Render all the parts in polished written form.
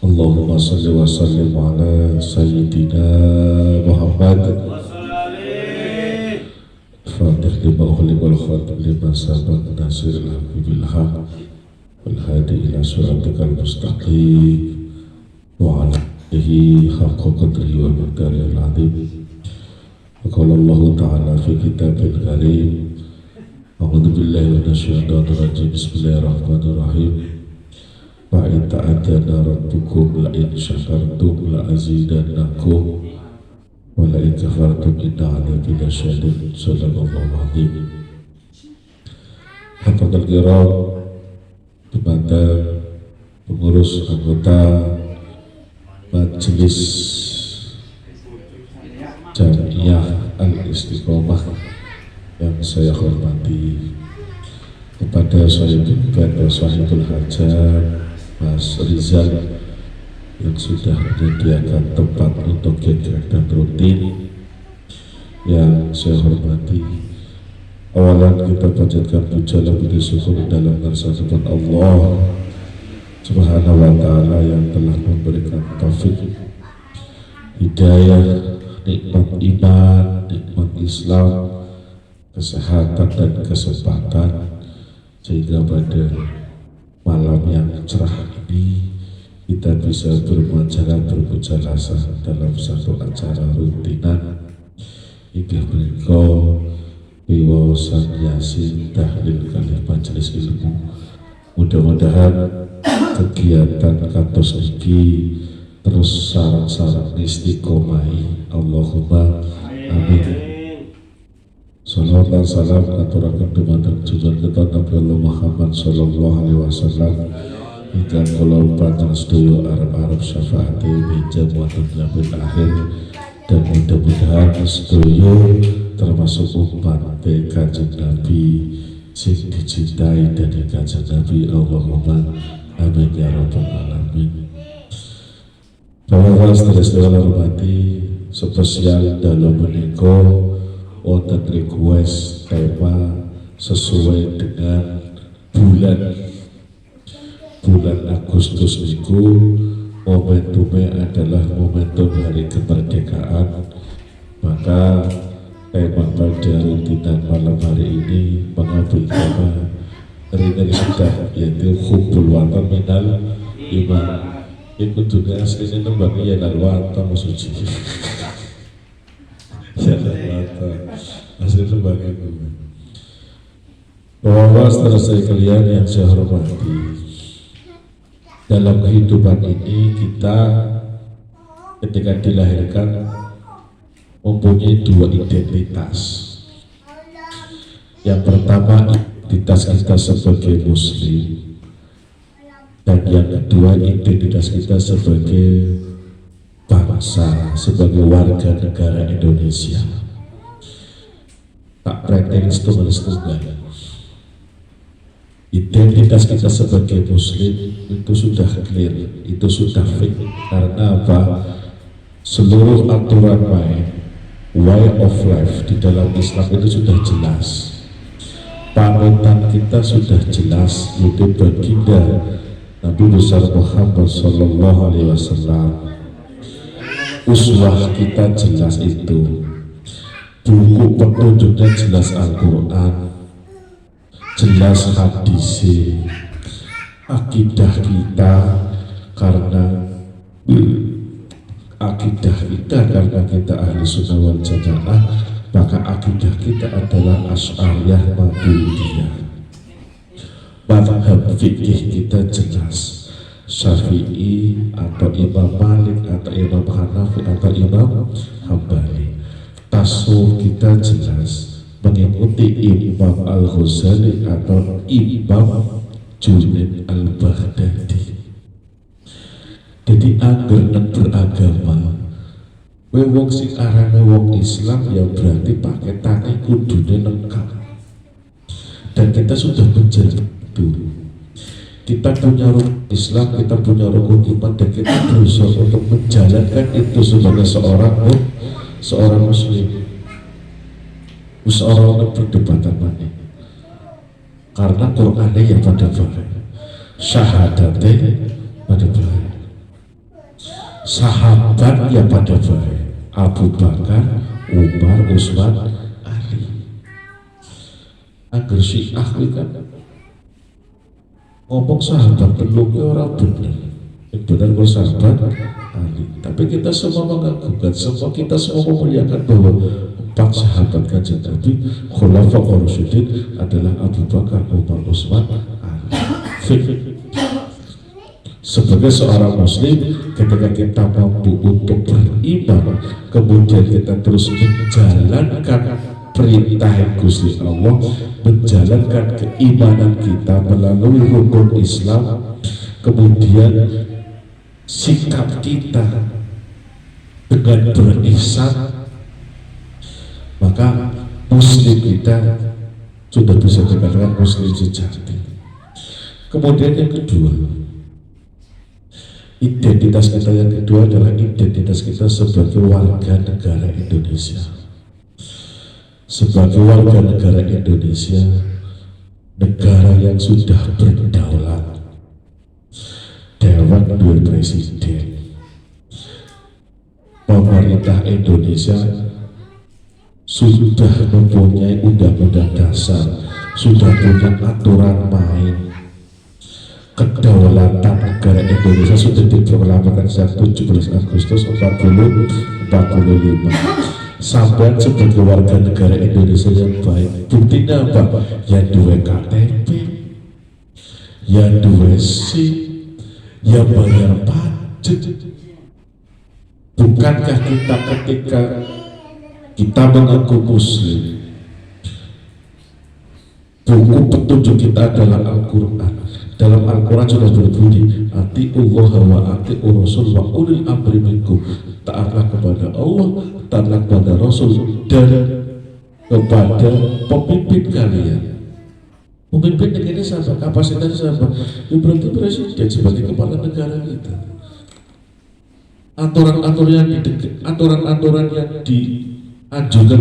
Allahumma salli wa sallim ala Sayyidina Muhammad Fatih lima ukhli wal khatim lima sabak nasir al-haqqi bilhaq wal hadi ila suratikal mustaqim wa ala alihi haqqa qadrihi wa miqdarihil azim. Qala Allah ta'ala fi kitabil karim a'udzu billahi minasyaitonir rajim. Bismillahirrahmanirrahim. Wa in ta'adzana rabbukum la in syakartum la azidannakum wa la in kafartum inna 'adzabi lasyadid. Sallallahu alaihi. Hafadzal kiram, kepada pengurus anggota Majelis Jamiah Al-Istiqomah yang saya hormati, kepada Sahibul Hajat Mas Rizal yang sudah menyediakan tempat untuk kegiatan rutin yang saya hormati. Awalan kita panjatkan puja dan puji syukur dalam kersaan Allah Subhanahu wa ta'ala yang telah memberikan taufik, hidayah, nikmat iman, nikmat Islam, kesehatan dan kesempatan, sehingga pada malam yang cerah ini kita bisa bermujalah dalam satu acara rutinan hingga berikut wawasan yasin tahlil kali majelis ilmu. Mudah-mudahan kegiatan kantos niki terus sarang-sarang istiqomahi. Allahumma amin. Salawat dan salam aturaken dumateng junjungan kita Nabi Allah Muhammad sallallahu alaihi wasallam hingga kula panjenengan sedaya arep-arep syafaate meja wonten dinten akhir, dan mudah-mudahan sedaya termasuk umat Kanjeng Nabi sing dicintai dari Kanjeng Nabi. Allahumma amin ya rabbal alamin. Bapak sedherek hormati, spesial dalam menika wonten request tema sesuai dengan bulan Agustus niku momentumnya adalah momentum hari kemerdekaan. Maka tema pada rutinan malam hari ini mengambil tema Rina sudah, yaitu hubul watan minal iman. Ikut dunia aslinya nembang ya lalwata musuci ya lalwata asli nembang itu. Bahwa setelah saya kalian yang saya hormati, dalam kehidupan ini kita ketika dilahirkan mempunyai dua identitas. Yang pertama identitas kita sebagai muslim, dan yang kedua identitas kita sebagai bangsa, sebagai warga negara Indonesia. Tak pretens tunggal. Identitas kita sebagai muslim itu sudah clear, itu sudah fix. Karena apa? Seluruh aturan main, way of life di dalam Islam itu sudah jelas. Panutan kita sudah jelas, yaitu baginda Nabi besar Muhammad sallallahu alaihi wasallam. Uswah kita jelas itu. Buku petunjuknya jelas Al-Quran, jelas hadis. Akidah kita karena kita ahli sunnah wal jamaah, maka akidah kita adalah Asy'ariyah Maturidiyah. Mazhab fikih kita jelas, Syafi'i atau Imam Malik atau Imam Hanafi atau Imam Hambali. Tasawuf kita jelas, mengikuti Imam Al-Ghazali atau Imam Junaid Al-Baghdadi. Jadi angger beragama, wong sing arane wong Islam ya berarti paketane kudune lengkap. Dan kita sudah menjadi itu. Kita punya rukun Islam, kita punya rukun iman, dan kita berusaha untuk menjalankan itu sebagai seorang muslim. Seorang perdebatan mana? Karena Qurannya yang pada baik, syahadatnya pada baik. sahabat ya pada baik, Abu Bakar, Umar, Utsman, Ali. Agar Syiah kan ngomong sahabat peluknya orang benar, yang benar bersahabat Ali. Tapi kita semua mengagumkan, kita semua memuliakan bahwa 4 sahabat Kanjeng Nabi Khulafaur Rasyidin adalah Abu Bakar, Umar, Utsman, Ali. Sebagai seorang muslim, ketika kita mampu untuk beriman, kemudian kita terus menjalankan perintah Gusti Allah, menjalankan keimanan kita melalui rukun Islam, kemudian sikap kita dengan berihsan, maka muslim kita sudah bisa dikatakan muslim sejati. Kemudian yang kedua, identitas kita yang kedua adalah identitas kita sebagai warga negara Indonesia. Sebagai warga negara Indonesia, negara yang sudah berdaulat, Dewan dua Presiden, pemerintah Indonesia sudah mempunyai undang-undang dasar, sudah punya aturan main. Kedaulatan negara Indonesia sudah diproklamasikan sejak 17 Agustus 1945. Sampai sebagai warga negara Indonesia yang baik, buktinya apa? Yang dua KTP, yang dua SIM, yang bayar pajak. Bukankah kita ketika kita mengaku muslim, buku petunjuk kita adalah Al-Quran. Dalam Al-Quran sudah berbunyi, ati'ullah wa ati'ur rasul wa ulil amri minkum. Taatlah kepada Allah, taatlah kepada Rasul, dan kepada pemimpin kalian. Pemimpin negara siapa? Kapasitasnya siapa? Ya berarti presiden sebagai kepala negara kita. Aturan-aturan yang diajukan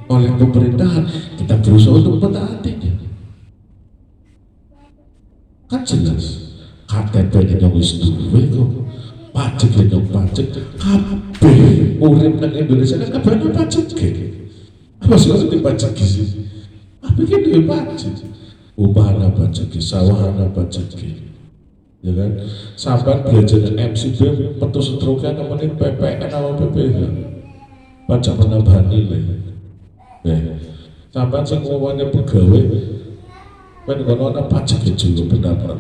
oleh pemerintahan, kita berusaha untuk mentaatinya. Kan jelas KTP ini wis duwe kok, pajak ini pajak, kabeh urip nang Indonesia kan kabeh pajak ge. Apa sih ngerti pajak sih? Apa ki duwe pajak? Upahana pajak, sawahana pajak, ya kan? Sampai belajar MCB metu setrokan nemenin PPN atau PPH, pajak penambahan nilai. Sampai sing ngomongnya pegawai kan kono ana pajak juga pendapat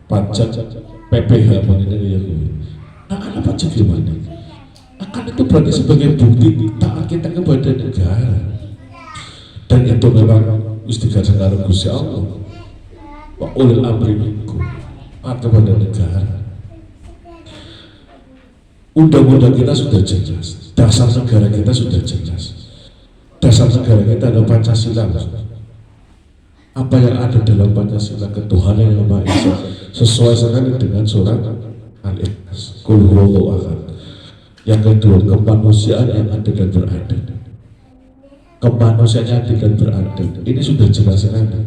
pajak PPH mengenai ya ana pajak gimana akan itu berarti sebagai bukti taat kita kepada negara, dan itu memang istighfar karo Gusti Allah wa ulil amri minkum, taat kepada negara. Undang-undang kita sudah jelas, dasar negara kita sudah jelas, dasar negara kita ada Pancasila. Apa yang ada dalam Pancasila, ketuhanan yang Maha Esa, sesuai sekali dengan surat Al-Ikhlas, Qul huwallahu ahad. Yang kedua, kemanusiaan yang adil dan beradil. Kemanusiaan yang adil dan beradil ini sudah jelas sekali.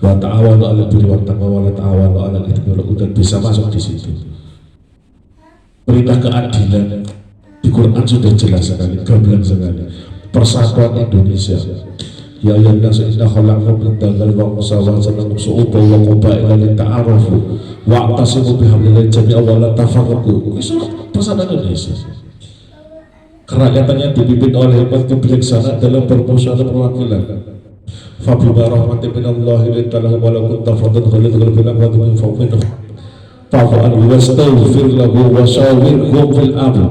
Wa ta'awanu 'alal birri wat taqwa wa la ta'awanu 'alal itsmi wal 'udwan, bisa masuk di situ. Perintah keadilan di Quran sudah jelas sekali, gamblang sekali. Persatuan Indonesia. Ya ayyuhan nasu inna khalaqnakum min dzakarin wa untha wa ja'alnakum syu'uban wa qaba'ila lita'arafu wa'tasimu bihablillahi jami'an wa la tafarraqu. Itu persatuan Indonesia. Kerakyatannya dipimpin oleh hikmat kebijaksanaan dalam permusyawaratan perwakilan. Fa bima rahmatin minallahi linta lahum wa law kunta fadlan ghalidhal qalbi lam fa'fu fa'fu anhum wastaghfir lahum wa shawirhum fil amr.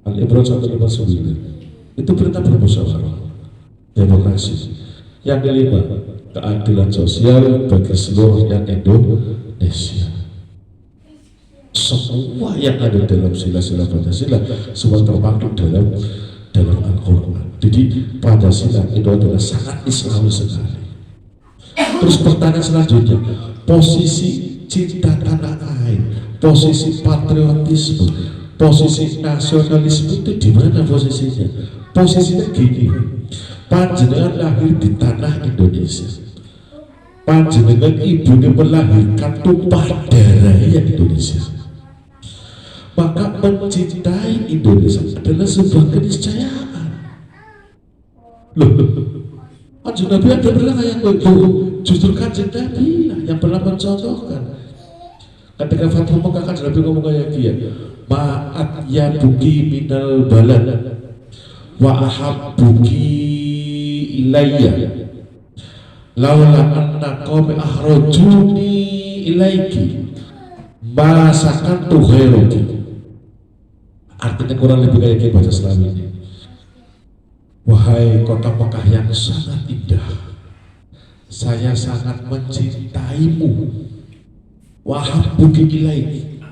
Al-Imran 159. Itu perintah bermusyawarah, demokrasi. Yang kelima, keadilan sosial bagi seluruh rakyat Indonesia. Semua yang ada dalam sila-sila Pancasila semua terpaku dalam Al-Quran. Jadi Pancasila itu adalah sangat Islami sekali. Terus pertanyaan selanjutnya, posisi cinta tanah air, posisi patriotisme, posisi nasionalisme itu di mana posisinya? Posisinya gini, panjenengan lahir di tanah Indonesia, panjenengan ibunya melahirkan tumpah darah yang Indonesia. Maka mencintai Indonesia adalah sebuah keniscayaan. Loh, Kanjeng Nabi ada pernah kayak itu, justru Kanjeng Nabi lah yang pernah mencontohkan. Ketika Fathu Mekah Kanjeng Nabi ngomong kayak gini, ma'at ya buki minal balad wa ahabbuki ilayya laula anna qaumi akhrajuni ilaiki ma sakantu ghairuki. Artinya kurang lebih kayak gini bahasa Islam ini. Wahai kota Mekah yang sangat indah, saya sangat mencintaimu. Wahabbuki ilaiki,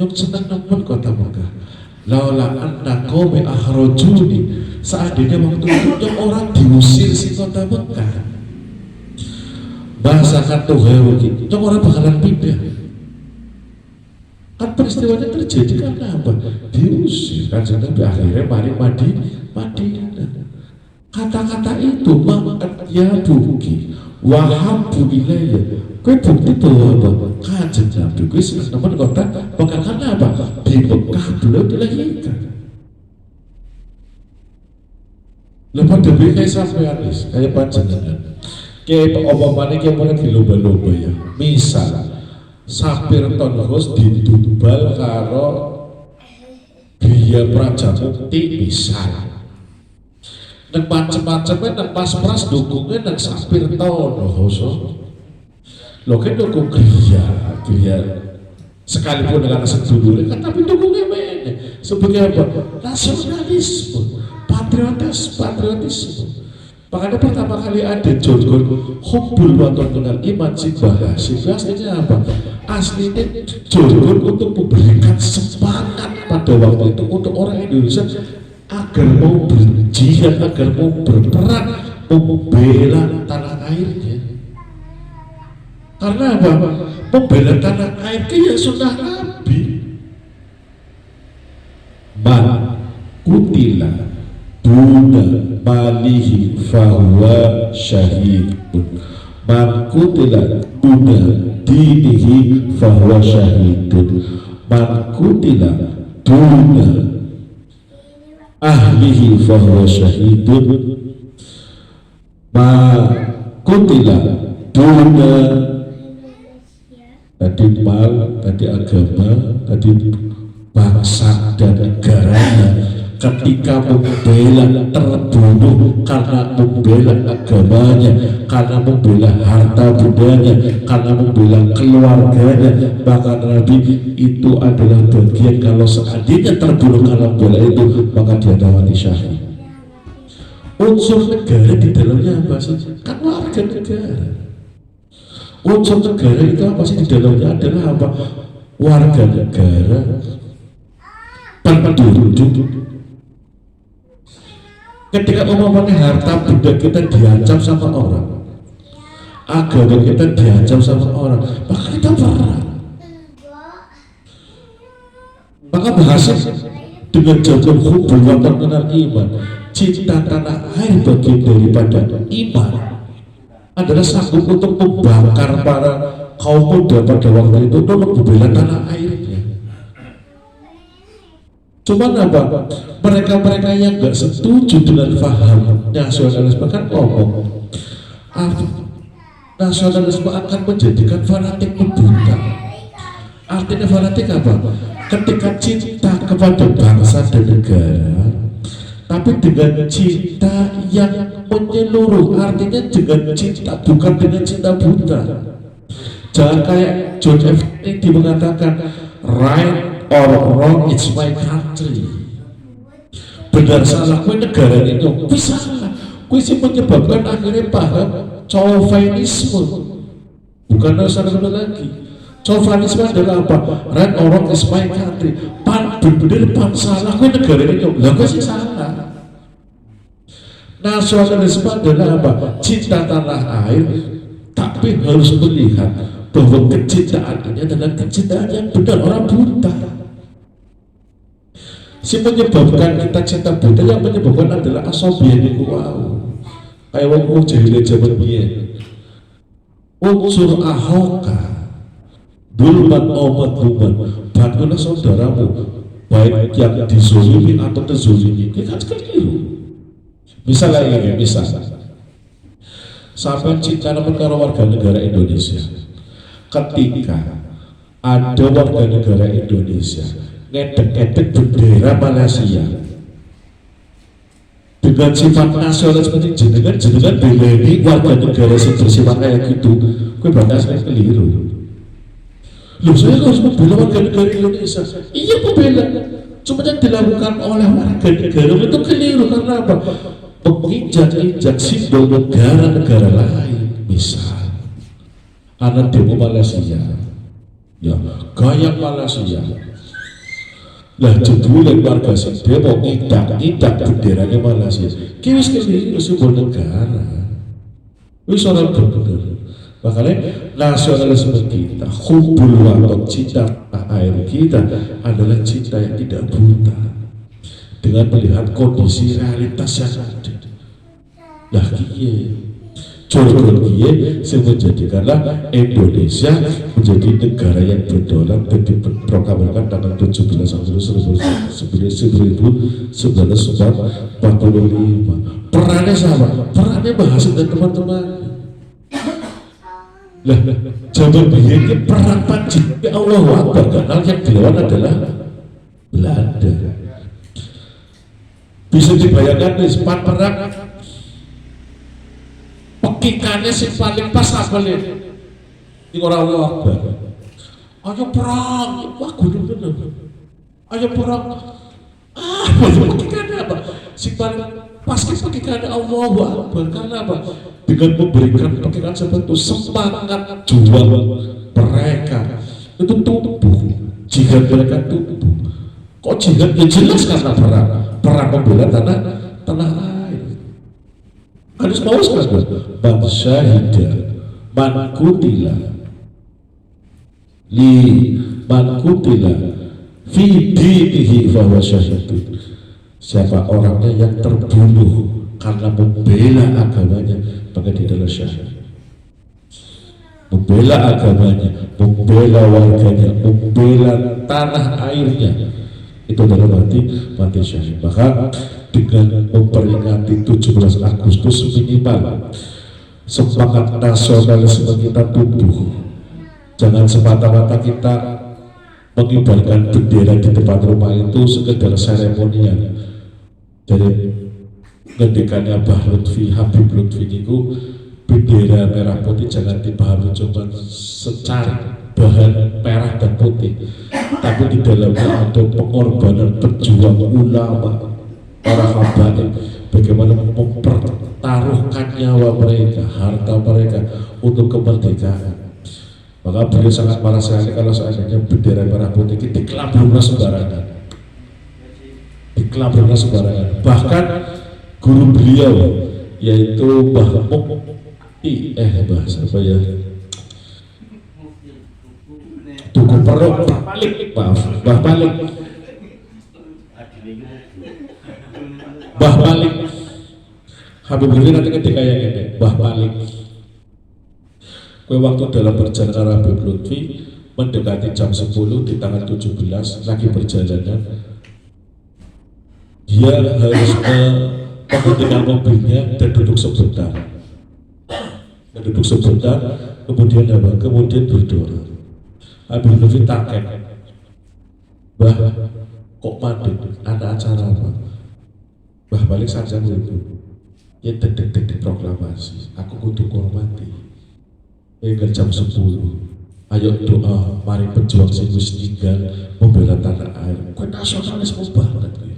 yang senang nemen kota Mekah. Laula anna qaumi akhrajuni, seandainya waktu itu orang diusir si kota Mekah, bahasakan tuh heroki, yang orang bakalan pindah. Kan peristiwanya terjadi karena apa? Diusir kan, sampai akhirnya mari Madinah. Kata-kata itu ma'at ya buki wahabbu ilayya, kue bukti bahwa apa? Kanjeng Nabi kue senang nemen kota Mekah. Karena apa? Di Mekah beliau dilahirkan. Lepas demi kayak sampean kayak panjenengan, kayak apa-apanya kayak mana di lomba-lomba ya. Misal Sapir Tonhos ditubal karo Biya Prajamukti misal. Dan macam-macamnya dan pas-pas dukungnya dan Sapir Tonhos. Lo kan dukung Biya sekalipun dengan sedulurnya kan, tapi dukungnya mana? Sebagai apa? Nasionalisme, patriotisme. Makanya pertama kali ada jargon hubbul watan dengan iman sibah. Aslinya apa? Aslinya jargon untuk memberikan semangat pada waktu itu untuk orang Indonesia agar mau berjihad, agar mau berperang, mau membela tanah airnya. Karena apa? Membela tanah airnya ya sunnah Nabi. Man kutila duna malihi fahuwa syahidun, man kutila duna dinihi fahuwa syahidun, man kutila duna ahlihi fahuwa syahidun, man kutila duna tadi mal, tadi agama, tadi bangsa dan negaranya. Ketika membela terbunuh karena membela agamanya, karena membela harta bundanya, karena membela keluarganya, maka Nabi itu adalah bagian. Kalau seandainya terbunuh karena membela itu, maka dia mati syahid. Unsur negara di dalamnya apa sih? Kan warga negara. Unsur negara itu apa sih di dalamnya? Adalah apa? Warga negara, penduduk. Ketika umpamanya harta benda kita diancam sama orang, agama kita diancam sama orang, maka kita perang. Maka bahasa dengan jawaban hubbul watan minal iman, cinta tanah air bagian daripada iman, adalah sanggup untuk membakar para kaum muda pada waktu itu untuk membela tanah airnya. Cuman apa? Mereka-mereka yang nggak setuju dengan paham nasionalisme kan ngomong, nasionalisme akan menjadikan fanatik buta. Artinya fanatik apa? Ketika cinta kepada bangsa dan negara, tapi dengan cinta yang menyeluruh, artinya dengan cinta, bukan dengan cinta buta. Jangan kayak John F. Kennedy mengatakan, right or wrong, it's my country. Benar salah kue negara itu bisa kue sih menyebabkan akhirnya paham chauvinisme, bukan nasionalisme lagi. Chauvinisme adalah apa? Right or wrong, it's my country. Benar pan salah kue negara itu, lah kue sih salah. Nasionalisme adalah apa? Cinta tanah air, tapi harus melihat bahwa kecintaan ini adalah kecintaan yang benar, orang buta. Si menyebabkan kita cinta buta, yang menyebabkan adalah asobian itu. Wow, kayak wong jahiliyah zaman biyen. unsur ahoka dulman omat luman bantulah saudaramu baik yang dizolimi atau terzolimi. Ini kan keliru. Misalnya ini, misal sampai cinta karo warga negara Indonesia, ketika ada warga negara Indonesia ngedek-ngedek bendera Malaysia dengan sifat nasional seperti jenengan beleni warga negara yang bersifat kayak gitu, gue bahasanya keliru. Loh, saya harus membela warga negara Indonesia. Iya, membela, cuma yang dilakukan oleh warga negara itu keliru. Karena apa? Menginjak-injak simbol negara-negara lain. Misal anak demo Malaysia, ya gaya Malaysia. Lah jebule warga sing demo ngidak benderanya Malaysia. Ki wis keliru simbol negara. Wis ora bener. Makanya nasionalisme kita, hubbul waton, cinta air kita adalah cinta yang tidak buta dengan melihat kondisi realitas yang ada. Lah kiye, jorgon kiye, yang menjadikanlah Indonesia menjadi negara yang berdaulat dan diproklamirkan tanggal 17 Agustus 1945. Perannya sama, perannya bahasa dan teman-teman. Lah, zaman biyen perang Panji, ya Allahu Akbar, karena yang dilawan adalah Belanda. Bisa dibayangkan nih, sempat perang pekikannya sing paling pas apa nih? Ini orang Allahu Akbar. Ayo perang, wah gunung bener. Ayo perang. Pekikannya apa? Sing paling pas pekikannya Allahu Akbar. Karena apa? Dengan memberikan pikiran seperti itu, semangat juang mereka itu tumbuh, jihad mereka tumbuh. Kok jihad? Ya jelas karena perang membela tanah air. Harus mau sekali man syahida man kutila fi dinihi fahuwa syahidun. Siapa orangnya yang terbunuh karena membela agamanya, maka dia adalah syahid. Membela agamanya, membela warganya, membela tanah airnya, itu adalah mati syahid. Maka dengan memperingati 17 Agustus minimal semangat nasionalisme kita tumbuh. Jangan semata-mata kita mengibarkan bendera di depan rumah itu sekedar seremonial. Jadi ngendikannya Mbah Lutfi, Habib Lutfi itu bendera merah putih jangan dipahami cuma secara bahan merah dan putih, tapi di dalamnya ada pengorbanan pejuang ulama, para habaib, bagaimana mempertaruhkan nyawa mereka, harta mereka untuk kemerdekaan. Maka beliau sangat marah sekali kalau seandainya bendera merah putih itu dikelaburkan sembarangan. Bahkan guru beliau yaitu Mbah Mukti, siapa ya? Tugu Peruk, Mbah Malik. Habib Lutfi nanti ketika yang ini, Mbah Malik. Kue waktu dalam perjalanan Habib Lutfi mendekati jam 10 di tanggal 17 lagi perjalanan, dia harus menghentikan mobilnya dan duduk sebentar. Kemudian berdoa. Habib Lutfi takut, Mbah, kok mandek? Ada acara apa? Mbah Malik saja itu. Ya dedek proklamasi. Aku kudu hormati. Hingga jam 10. Ayo doa, mari pejuang sing wis ninggal membela tanah air. Kowe nasionalisme banget kowe.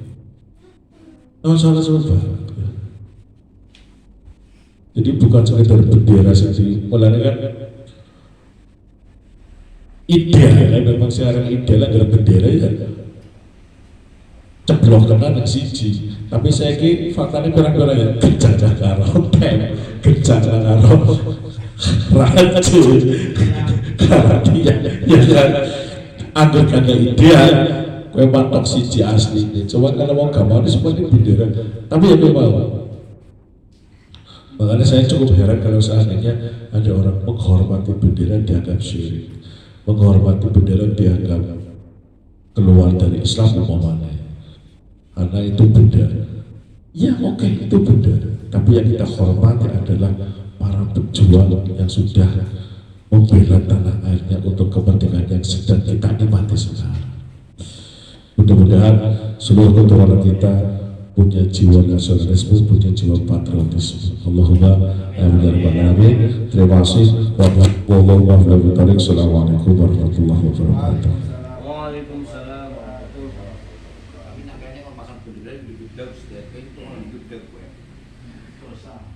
Nasionalisme banget. Jadi bukan sekedar bendera sendiri, mulanya kan ideal kan, memang sekarang ideal agar bendera ya ceblok kena siji. Tapi saya ki faktanya kurang-kurang ya gejak karo tem, gejak karo racu, karena dia ya kan agar kagak ideal, kue patok siji asli. Coba kalau mau gambar ini seperti bendera, tapi ya kue mau Makanya saya cukup heran kalau seandainya ada orang menghormati bendera dianggap syirik, menghormati bendera dianggap keluar dari Islam umpamanya, karena itu benda. Ya oke, itu benda. Tapi yang kita hormati adalah para pejuang yang sudah membela tanah airnya untuk kepentingan yang sedang kita nikmati sekarang. Mudah-mudahan seluruh keturunan kita punya jiwa nasionalisme, punya jiwa patriotisme. Allahumma amin ya rabbal alamin. Terima kasih. Wassalamualaikum warahmatullahi wabarakatuh. Waalaikumsalam warahmatullahi wabarakatuh. Tapi nakanya kalau pasang bendera di Jogja, itu orang Jogja gue. Dosa.